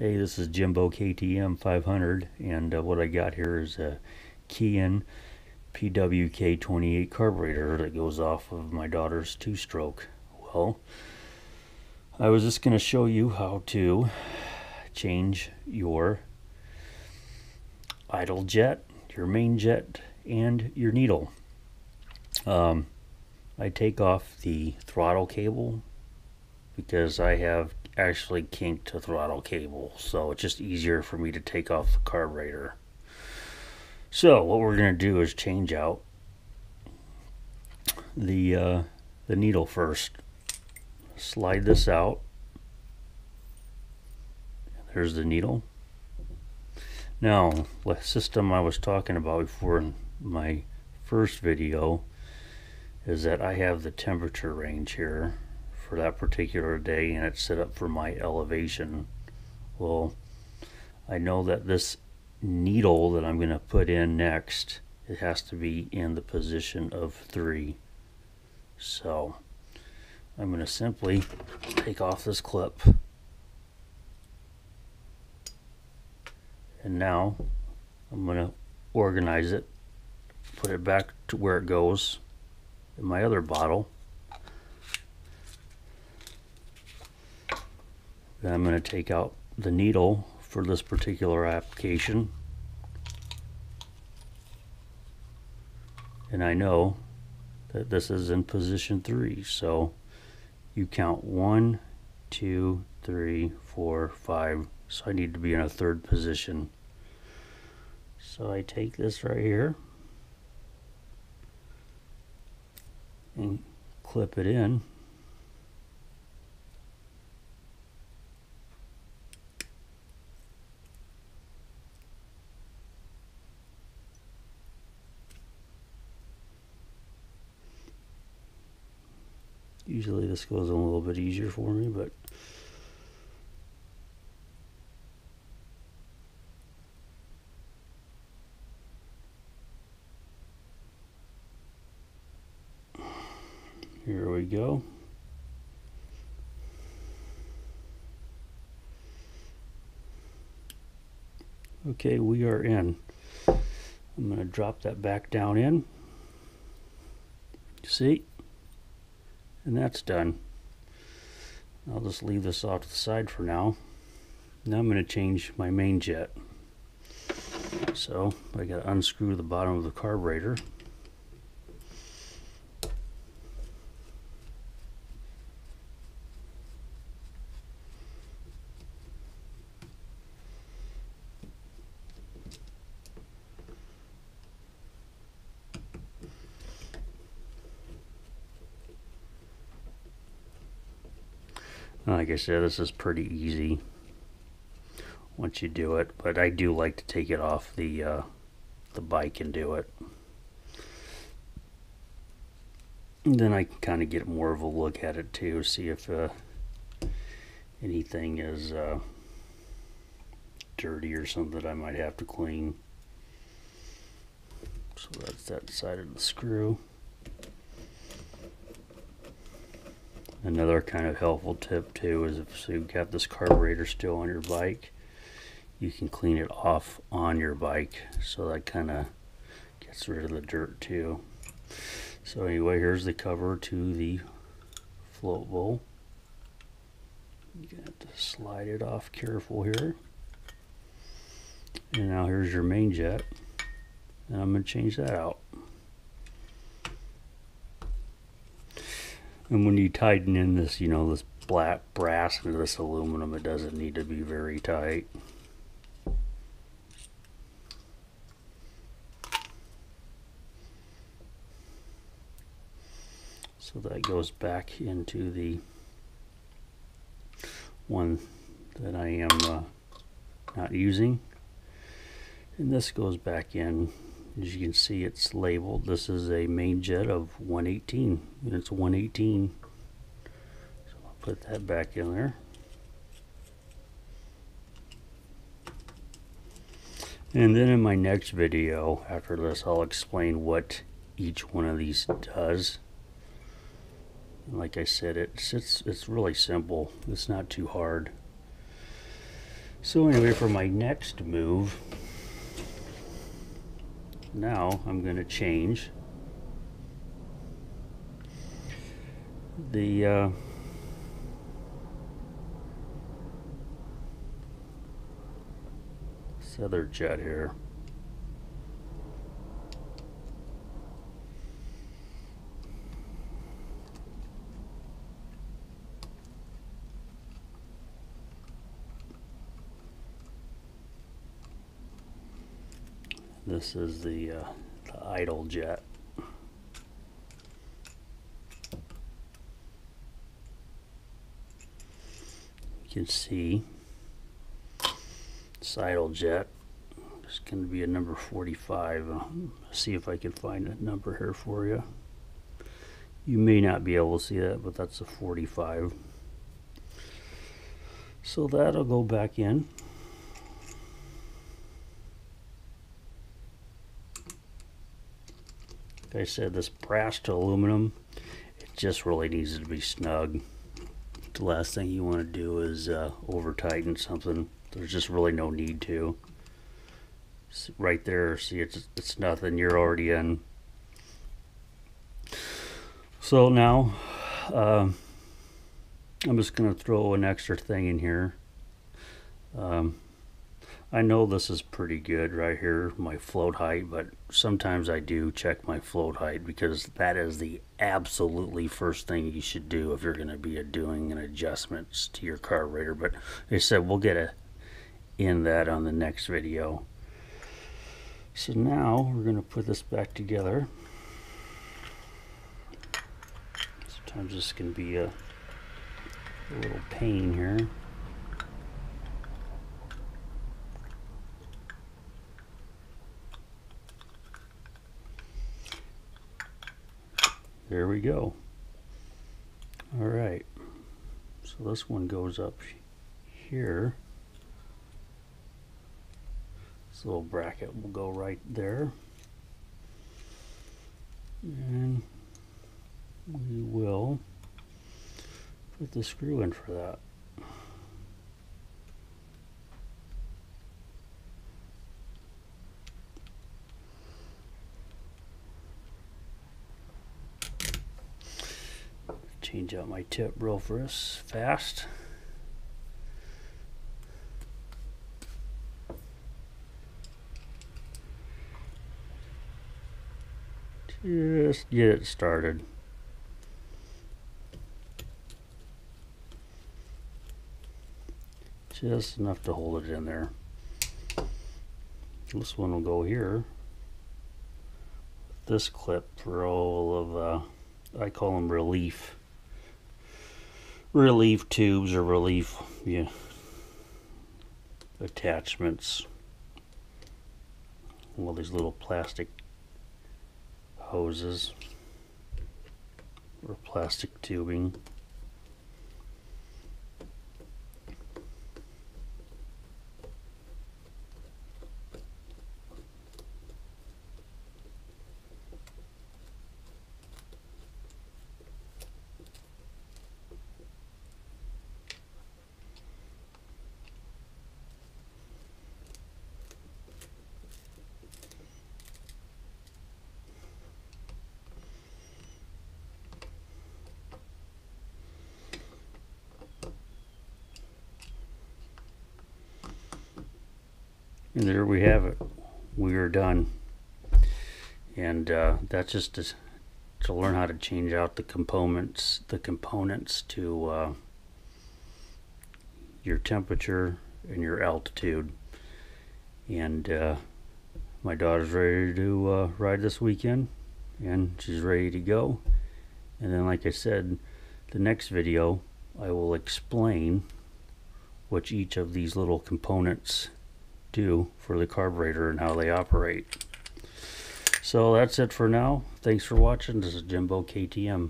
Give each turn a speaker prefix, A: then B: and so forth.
A: Hey, this is Jimbo KTM 500, and what I got here is a Keihin PWK 28 carburetor that goes off of my daughter's two-stroke. Well, I was just going to show you how to change your idle jet, your main jet, and your needle. I take off the throttle cable because I have actually kinked the throttle cable, so it's just easier for me to take off the carburetor. So what we're going to do is change out the needle first. Slide this out. There's the needle. Now, the system I was talking about before in my first video is that I have the temperature range here for that particular day, and it's set up for my elevation. Well, I know that this needle that I'm going to put in next, it has to be in the position of 3. So I'm going to simply take off this clip, and now I'm going to organize it, put it back to where it goes in my other bottle. Then I'm going to take out the needle for this particular application. And I know that this is in position 3. So you count 1, 2, 3, 4, 5. So I need to be in a 3rd position. So I take this right here and clip it in. Usually this goes a little bit easier for me, but here we go. Okay, we are in. I'm going to drop that back down in. See? And that's done. I'll just leave this off to the side for now. Now I'm going to change my main jet. So I got to unscrew the bottom of the carburetor. Like I said, this is pretty easy once you do it, but I do like to take it off the bike and do it. And then I can kind of get more of a look at it too, see if anything is dirty or something that I might have to clean. So that's that side of the screw. Another kind of helpful tip too is if you've got this carburetor still on your bike, you can clean it off on your bike, so that kind of gets rid of the dirt too. So anyway, here's the cover to the float bowl. You got to slide it off careful here. And now here's your main jet, and I'm going to change that out. And when you tighten in this, you know, this black brass into this aluminum, it doesn't need to be very tight. So that goes back into the one that I am not using. And this goes back in. As you can see, it's labeled. This is a main jet of 118, and it's 118. So I'll put that back in there. And then in my next video after this, I'll explain what each one of these does. Like I said, it's really simple. It's not too hard. So anyway, for my next move, now I'm going to change the feather jet here. This is the idle jet. You can see this idle jet is going to be a number 45. See if I can find a number here for you. You may not be able to see that, but that's a 45. So that'll go back in. Like I said, this brass to aluminum, it just really needs to be snug. The last thing you want to do is over tighten something. There's just really no need to. Right there, see, it's nothing. You're already in. So now I'm just going to throw an extra thing in here. I know this is pretty good right here, my float height, but sometimes I do check my float height because that is the absolutely first thing you should do if you're going to be doing an adjustments to your carburetor. But like I said, we'll get in that on the next video. So now we're going to put this back together. Sometimes this can be a little pain here. There we go. All right, so this one goes up here. This little bracket will go right there, and we will put the screw in for that. Change out my tip real fast. Just get it started. Just enough to hold it in there. This one will go here. This clip for all of I call them relief tubes or relief attachments. All these little plastic hoses or plastic tubing. And there we have it. We are done. And that's just to learn how to change out the components to your temperature and your altitude. And my daughter's ready to ride this weekend, and she's ready to go. And then, like I said, the next video I will explain what each of these little components do for the carburetor and how they operate. So that's it for now. Thanks for watching. This is Jimbo KTM.